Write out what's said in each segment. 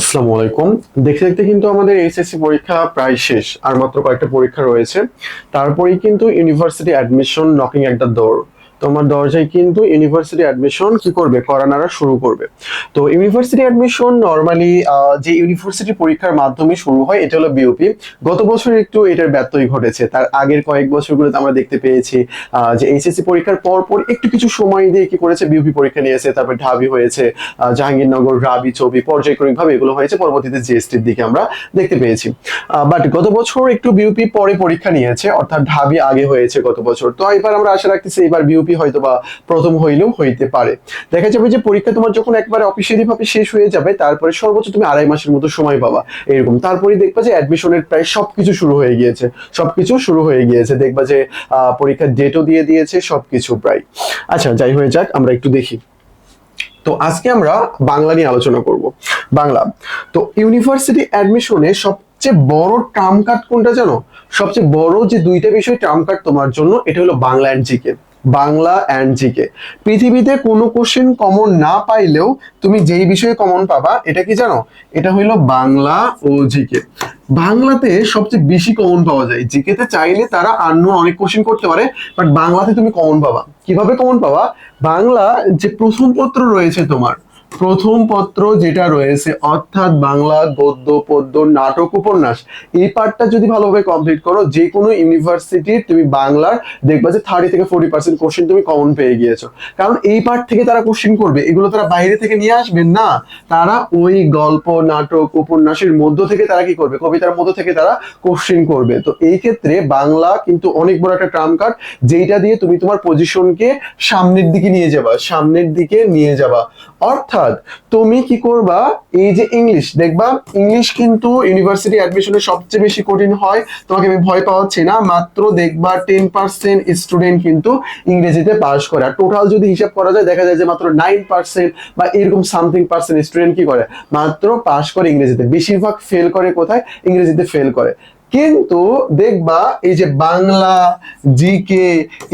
আসসালামু আলাইকুম। দেখতে দেখতে কিন্তু আমাদের এইচএসসি পরীক্ষা প্রায় শেষ, আর মাত্র কয়েকটা পরীক্ষা রয়েছে। তারপরেই কিন্তু university admission knocking at the door. তোমার দরজায় কিন্তু ইউনিভার্সিটি অ্যাডমিশন কি করবে, করা নাড়া শুরু করবে। তো ইউনিভার্সিটি অ্যাডমিশন নর্মালি যে ইউনিভার্সিটি পরীক্ষার মাধ্যমে শুরু হয় এটা হলো বিউপি। গত বছর একটু এটার ব্যত্যয় ঘটেছে, তার আগের কয়েক বছরগুলোতে আমরা দেখতে পেয়েছি যে এইচএসসি পরীক্ষার পর পর একটু কিছু সময় দিয়ে কি করেছে, বিউপি পরীক্ষা নিয়েছে, তারপর ঢাবি হয়েছে, জাহাঙ্গীরনগর, রাবি, চবি, পর্যায়ক্রমিক ভাবে এগুলো হয়েছে, পরবর্তীতে জিএসটির দিকে আমরা দেখতে পেয়েছি। বাট গত বছর একটু বিউপি পরে পরীক্ষা নিয়েছে, অর্থাৎ ঢাবি আগে হয়েছে গত বছর। তো এবার আমরা আশা রাখতেছি এবার বিউপি হয়তো বা প্রথম হইলেও হইতে পারে। দেখা যাবে যে পরীক্ষা তোমার যখন একবারে অফিসিয়ালি ভাবে শেষ হয়ে যাবে, তারপরে সর্বোচ্চ তুমি 2.5 মাসের মতো সময় পাবা এরকম। তারপরে দেখবা যে অ্যাডমিশনের প্রায় সবকিছু শুরু হয়ে গিয়েছে, সবকিছু শুরু হয়ে গিয়েছে। দেখবা যে পরীক্ষার ডেটও দিয়ে দিয়েছে, সবকিছু প্রায়। আচ্ছা, যাই হয়ে যাক, আমরা একটু দেখি। তো আজকে আমরা বাংলা নিয়ে আলোচনা করব। বাংলা। তো ইউনিভার্সিটি অ্যাডমিশনে সবচেয়ে বড় টার্ম কাট কোনটা জানো? সবচেয়ে বড় যে দুইটা বিষয় টার্ম কাট তোমার জন্য, এটা হলো Bangla and GK. Bangla and GK. পৃথিবীতে কোনো কোশ্চেন কমন না পাইলেও তুমি যেই বিষয়ে কমন পাবা, এটা কি জানো? এটা হইলো বাংলা ও জিকে। বাংলাতে সবচেয়ে বেশি কমন পাওয়া যায়, জিকেতে চাইলে তারা অন্য অনেক কোশ্চেন করতে পারে, বাট বাংলাতে তুমি কমন পাবা। কিভাবে কমন পাবা? বাংলা যে প্রথম পত্র রয়েছে তোমার, প্রথম পত্র যেটা রয়েছে, অর্থাৎ বাংলা গদ্য, পদ্য, নাটক, উপন্যাস, এই পার্টটা যদি ভালোভাবে কমপ্লিট করো, যে কোনো ইউনিভার্সিটির তুমি বাংলার দেখবা যে 30 থেকে 40% কোশ্চেন তুমি কমন পেয়ে গিয়েছো। কারণ এই পার্ট থেকে তারা কোশ্চেন করবে, এগুলো তারা বাইরে থেকে নিয়ে আসবেন না। তারা ওই গল্প, নাটক, উপন্যাসের মধ্য থেকে তারা কি করবে, কবিতার মধ্য থেকে তারা কোশ্চেন করবে। তো এই ক্ষেত্রে বাংলা কিন্তু অনেক বড় একটা ট্রাম্প কার্ড, যেটা দিয়ে তুমি তোমার পজিশনকে সামনের দিকে নিয়ে যাবা, সামনের দিকে নিয়ে যাবা। অর্থাৎ তুমি কি করবা, এই যে ইংলিশ দেখবা, ইংলিশ কিন্তু ইউনিভার্সিটি অ্যাডমিশনে সবচেয়ে বেশি কঠিন হয়। তোমাকে আমি ভয় পাওয়াচ্ছি না, মাত্র দেখবা 10% স্টুডেন্ট কিন্তু ইংরেজিতে পাস করে। আর টোটাল যদি হিসাব করা যায়, দেখা যায় যে মাত্র 9% বা এরকম সামথিং পার্সেন্ট স্টুডেন্ট কি করে, মাত্র পাস করে ইংরেজিতে। বেশিরভাগ ফেল করে কোথায়? ইংরেজিতে ফেল করে। কিন্তু দেখবা এই যে বাংলা, জিকে,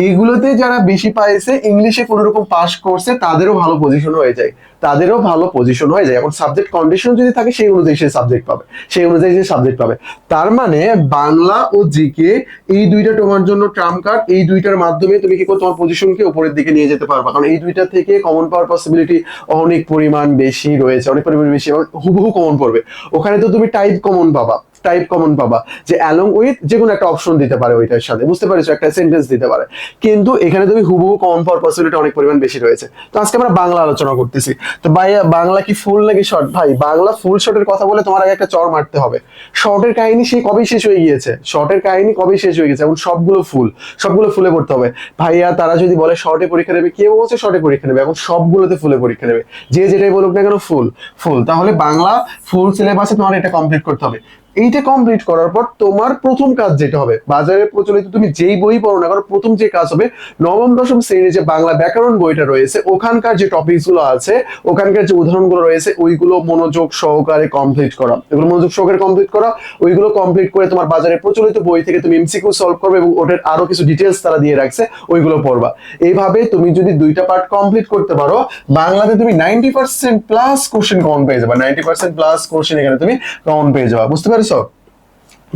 এগুলোতে যারা বেশি পাইছে, ইংলিশে কোনো রকম পাস করছে, তাদেরও ভালো পজিশন হয়ে যায়, তাদেরও ভালো পজিশন হয়ে যায়। এখন সাবজেক্ট কন্ডিশন যদি থাকে, সেই অনুযায়ী সে সাবজেক্ট পাবে, সেই অনুযায়ী সে সাবজেক্ট পাবে। তার মানে বাংলা ও জিকে, এই দুইটা তোমার জন্য ট্রাম্প কার্ড। এই দুইটার মাধ্যমে তুমি কি করো, তোমার পজিশনকে উপরের দিকে নিয়ে যেতে পারবা, কারণ এই দুইটা থেকে কমন পাওয়ার পসিবিলিটি অনেক পরিমাণ বেশি রয়েছে, অনেক পরিমাণ বেশি, এবং হুবহু কমন পড়বে। ওখানে তো তুমি টাইপ কমন পাবা, টাইপ কমন পাবা, যে অ্যালং উইথ যে কোনো একটা অপশন দিতে পারে ওইটার সাথে, বুঝতে পারছো, একটা সেন্টেন্স দিতে পারে। কিন্তু এখানে তুমি হুবহু কমন পাওয়ার পসিবিলিটি অনেক পরিমাণ বেশি রয়েছে। তো আজকে আমরা বাংলা আলোচনা করতেছি। তো ভাই, বাংলা কি ফুল নাকি শর্ট? ভাই, বাংলা ফুল শর্টের কথা বলে তোমার আগে একটা চর মারতে হবে। শর্টের কাহিনী সেই কবেই শেষ হয়ে গিয়েছে, শর্টের কাহিনী কবেই শেষ হয়ে গেছে, এখন সবগুলো ফুল, সবগুলো ফুলে পড়তে হবে। ভাইয়া, তারা যদি বলে শর্টে পরীক্ষা নেবে, কেউ বলছে শর্টে পরীক্ষা নেবে, এখন সবগুলোতে ফুলে পরীক্ষা নেবে। যে যেটাই বলুক না কেন, ফুল ফুল। তাহলে বাংলা ফুল সিলেবাসে তোমার এটা কমপ্লিট করতে হবে। এইটা কমপ্লিট করার পর তোমার প্রথম কাজ যেটা হবে, বাজারে প্রচলিত তুমি যেই বই পড়ো না কারণ, প্রথম যে কাজ হবে, নবম দশম শ্রেণীর যে বাংলা ব্যাকরণ বইটা রয়েছে, ওখানকার যে টপিকস গুলো আছে, ওখানকার যে উদাহরণগুলো রয়েছে, ওইগুলো মনোযোগ সহকারে কমপ্লিট করা, এগুলো মনোযোগ সহকারে কমপ্লিট করা। ওইগুলো কমপ্লিট করে তোমার বাজারে প্রচলিত বই থেকে তুমি এমসিকিউ সলভ করবে, এবং ওটার আরো কিছু ডিটেলস তারা দিয়ে রাখছে, ওইগুলো পড়বা। এইভাবে তুমি যদি দুইটা পার্ট কমপ্লিট করতে পারো, বাংলাতে তুমি 90% প্লাস কোশ্চেন কমন পেয়ে যাবে, 90% প্লাস কোশ্চেন এখানে তুমি কমন পেয়ে যাবা, বুঝতে পারছো?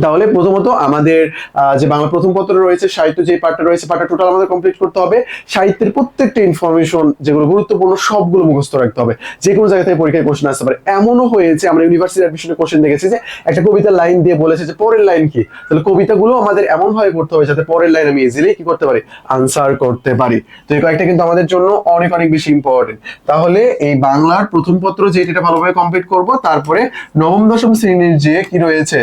তাহলে প্রথমত আমাদের যে বাংলা প্রথম পত্র রয়েছে, সাহিত্য যে পার্টটা রয়েছে, পার্টটা টোটাল আমাদের কমপ্লিট করতে হবে। সাহিত্যের প্রত্যেকটা ইনফরমেশন যেগুলো গুরুত্বপূর্ণ, সবগুলো মুখস্থ রাখতে হবে। যে কোনো জায়গা থেকে পরীক্ষায় কোশ্চেন আসতে পারে। এমনও হয়েছে আমরা ইউনিভার্সিটি অ্যাডমিশনে কোশ্চেন দেখেছি যে একটা কবিতার লাইন দিয়ে বলেছে যে পরের লাইন কি, তাহলে কবিতাগুলো আমাদের এমন ভাবে করতে হবে যাতে পরের লাইন আমি ইজিলি কি করতে পারি, আনসার করতে পারি। তো এই কয়েকটা কিন্তু আমাদের জন্য অনেক অনেক বেশি ইম্পর্টেন্ট। তাহলে এই বাংলার প্রথম পত্র যেটা ভালোভাবে কমপ্লিট করব, তারপরে নবম দশম শ্রেণীর যে কি রয়েছে,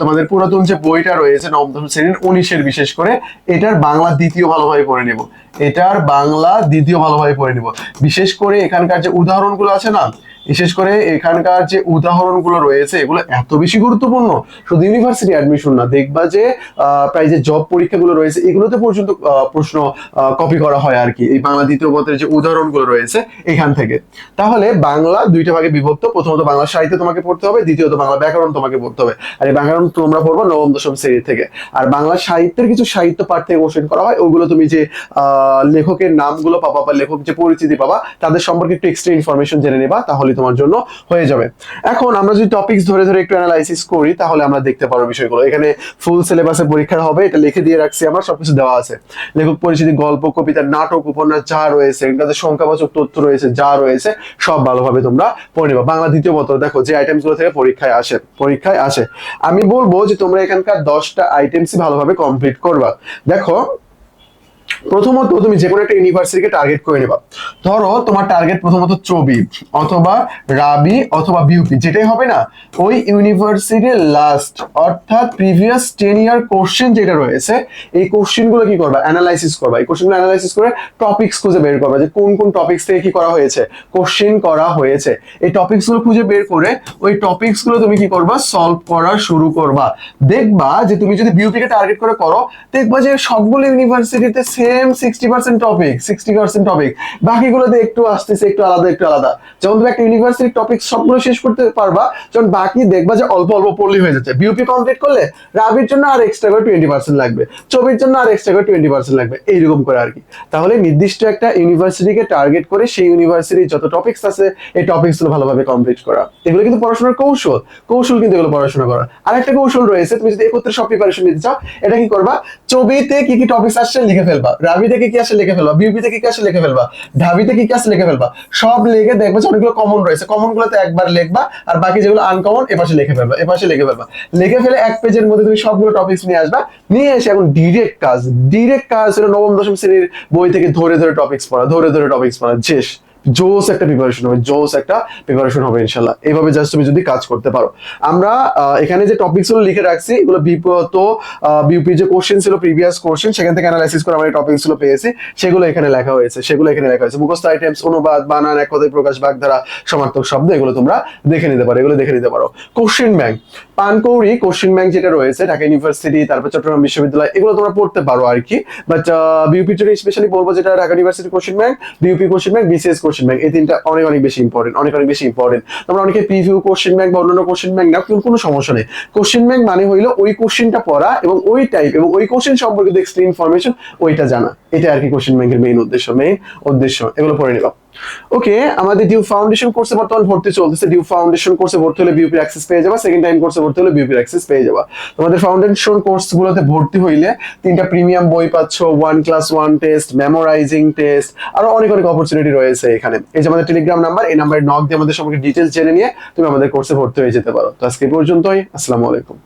তোমাদের পুরাতন যে বইটা রয়েছে নবম দশম শ্রেণীর 19-এর, বিশেষ করে এটার বাংলা দ্বিতীয় ভালোভাবে পড়ে নেব, এটার বাংলা দ্বিতীয় ভালোভাবে পড়ে নিব। বিশেষ করে এখানকার যে উদাহরণগুলো আছে না, বিশেষ করে এখানকার যে উদাহরণগুলো রয়েছে, এগুলো এত বেশি গুরুত্বপূর্ণ। শুধু ইউনিভার্সিটি অ্যাডমিশন না, দেখবা যে প্রায় যে জব পরীক্ষাগুলো রয়েছে, এগুলোতে পর্যন্ত প্রশ্ন কপি করা হয় আর কি, এই বাংলা দ্বিতীয় পত্রের যে উদাহরণগুলো রয়েছে এখান থেকে। তাহলে বাংলা দুইটা ভাগে বিভক্ত, প্রথমত বাংলা সাহিত্য তোমাকে পড়তে হবে, দ্বিতীয়ত বাংলা ব্যাকরণ তোমাকে পড়তে হবে। আর এই ব্যাকরণ তোমরা পড়বো নবম দশম শ্রেণী থেকে। আর বাংলা সাহিত্যের কিছু সাহিত্য পাঠ থেকে কোশ্চেন করা হয়, ওগুলো তুমি যে লেখকের নামগুলো পাবা বা লেখক যে পরিচিতি পাবা তাদের সম্পর্কে একটু এক্সট্রা ইনফরমেশন জেনে নেবা, তাহলে তোমার জন্য হয়ে যাবে। এখন আমরা যদি টপিকস ধরে ধরে একটু অ্যানালাইসিস করি তাহলে আমরা দেখতে পারবো বিষয়গুলো। এখানে ফুল সিলেবাসে পরীক্ষা হবে, এটা লিখে দিয়ে রাখছি, আমার সবকিছু দেওয়া আছে। লেখক পরিচিতি, গল্প, কবিতা, নাটক, উপন্যাস যা রয়েছে, এটাতে সংখ্যাবাচক তথ্য রয়েছে, যা রয়েছে সব ভালোভাবে তোমরা পড়ে নিবা। বাংলা দ্বিতীয় পত্র দেখো যে আইটেমস গুলো থেকে পরীক্ষায় আসে, আমি বলবো যে তোমরা এখানকার 10টা আইটেমসই ভালোভাবে কমপ্লিট করবা। দেখো প্রথমত তুমি যে কোনো একটা ইউনিভার্সিটিকে টার্গেট করে নেবা। ধরো তোমার টার্গেট প্রথমত চবি অথবা রাবি অথবা বিউপি, যেটাই হবে না, ওই ইউনিভার্সিটির লাস্ট অর্থাৎ প্রিভিয়াস 10 ইয়ার কোশ্চেন যেটা রয়েছে এই কোশ্চেন গুলো কি করবা, অ্যানালাইসিস করবা। এই কোশ্চেন গুলো অ্যানালাইসিস করে টপিকস খুঁজে বের করবা যে কোন কোন টপিকস থেকে কি করা হয়েছে, কোশ্চেন করা হয়েছে। এই টপিকস গুলো খুঁজে বের করে ওই টপিকস গুলো তুমি কি করবা, সলভ করা শুরু করবা। দেখবা যে তুমি যদি বিউপি কে টার্গেট করে করো, দেখবা যে সবগুলো ইউনিভার্সিটিতে সেম 60% টপিক, বাকিগুলোতে একটু আসতেছে, একটু আলাদা। যেমন তুমি একটা ইউনিভার্সিটি টপিক সবগুলো শেষ করতে পারবা, যখন বাকি দেখবা যে অল্প অল্প পড়লেই হয়ে যাচ্ছে। বিউপি কমপ্লিট করলে রাবির জন্য আর এক্সট্রা করে 20% লাগবে, ছবির জন্য আর এক্সট্রা করে 20% লাগবে, এইরকম করে আর কি। তাহলে নির্দিষ্ট একটা ইউনিভার্সিটিকে টার্গেট করে সেই ইউনিভার্সিটির যত টপিকস আছে এই টপিকস গুলো ভালোভাবে কমপ্লিট করা, এগুলো কিন্তু পড়াশোনার কৌশল কিন্তু এগুলো পড়াশোনা করা। আর একটা কৌশল রয়েছে, তুমি যদি একত্রে সব প্রিপারেশন নিতে চাও, এটা কি করবা, ছবিতে কি কি টপিকস আসছে লিখে ফেলবা, রাবি থেকে কি আসে লিখে ফেলবা, বিউপি থেকে কি আসে লিখে ফেলবা, ঢাবিতে কি কি আসে লিখে ফেলবা। সব লিখে দেখবা যে অনেকগুলো কমন রয়েছে, কমন গুলোতে একবার লিখবা, আর বাকি যেগুলো আনকমন এপাশে লিখে ফেলবা, লিখে ফেলে এক পেজের মধ্যে তুমি সবগুলো টপিকস নিয়ে আসবা। নিয়ে এসে এখন ডিরেক্ট কাজ হলো নবম দশম শ্রেণীর বই থেকে ধরে ধরে টপিকস পড়া, জোস একটা প্রিপারেশন হবে ইনশাল্লাহ। এইভাবে জাস্ট তুমি যদি কাজ করতে পারো। আমরা এখানে যে টপিকস গুলো লিখে রাখছি এগুলো বিউপি যে কোশ্চেন ছিল, প্রিভিয়াস কোশ্চেন, সেখান থেকে অ্যানালাইসিস করে আমরা টপিকস গুলো পেয়েছি, সেগুলো এখানে লেখা হয়েছে। মুখস্থ আইটেমস, অনুবাদ, বানান, এক কথায় প্রকাশ, বাগধারা, সমার্থক শব্দ, এগুলো তোমরা দেখে নিতে পারো। কোশ্চেন ব্যাংক, পানকৌড়ি কোশ্চেন ব্যাংক যেটা রয়েছে ঢাকা ইউনিভার্সিটি, তারপর চট্টগ্রাম বিশ্ববিদ্যালয়, এগুলো তোমরা পড়তে পারো আর কি। বাট বিউপির জন্য স্পেশালি বলবো যেটা Dhaka university question bank, BUP question bank, BCS question bank, এই তিনটা অনেক বেশি ইম্পর্টেন্ট। তোমরা অনেকে প্রিভিউ কোশ্চেন ব্যাংক বা অন্যান্য কোশ্চেন ব্যাংক না, কোনো সমস্যা নেই। কোশ্চেন ব্যাংক মানে হইলো ওই কোশ্চেনটা পড়া এবং ওই টাইপ এবং ওই কোশ্চেন সম্পর্কিত এক্সট্রা ইনফরমেশন ওইটা জানা, এটা আর কি কোশ্চেন ব্যাংকের মেইন উদ্দেশ্য। এগুলো পড়ে নিবা। ওকে, আমাদের ডিউ ফাউন্ডেশন কোর্সে বর্তমান ভর্তি চলতেছে। ডিউ ফাউন্ডেশন কোর্সে ভর্তি হলে বিউপি অ্যাক্সেস পেয়ে যাবা, সেকেন্ড টাইম কোর্সে ভর্তি হলে বিউপি অ্যাক্সেস পেয়ে যাবা। তোমাদের ফাউন্ডেশন কোর্স গুলোতে ভর্তি হইলে 3টা প্রিমিয়াম বই পাচ্ছ, 1 ক্লাস 1 টেস্ট, মেমোরাইজিং টেস্ট, আরো অনেক অপরচুনিটি রয়েছে এখানে। এই যে আমাদের টেলিগ্রাম নাম্বার, এই নাম্বারে নক দিয়ে আমাদের সম্পর্কে ডিটেইলস জেনে নিয়ে তুমি আমাদের কোর্সে ভর্তি হয়ে যেতে পারো। তো আজকে পর্যন্তই, আসসালামু আলাইকুম।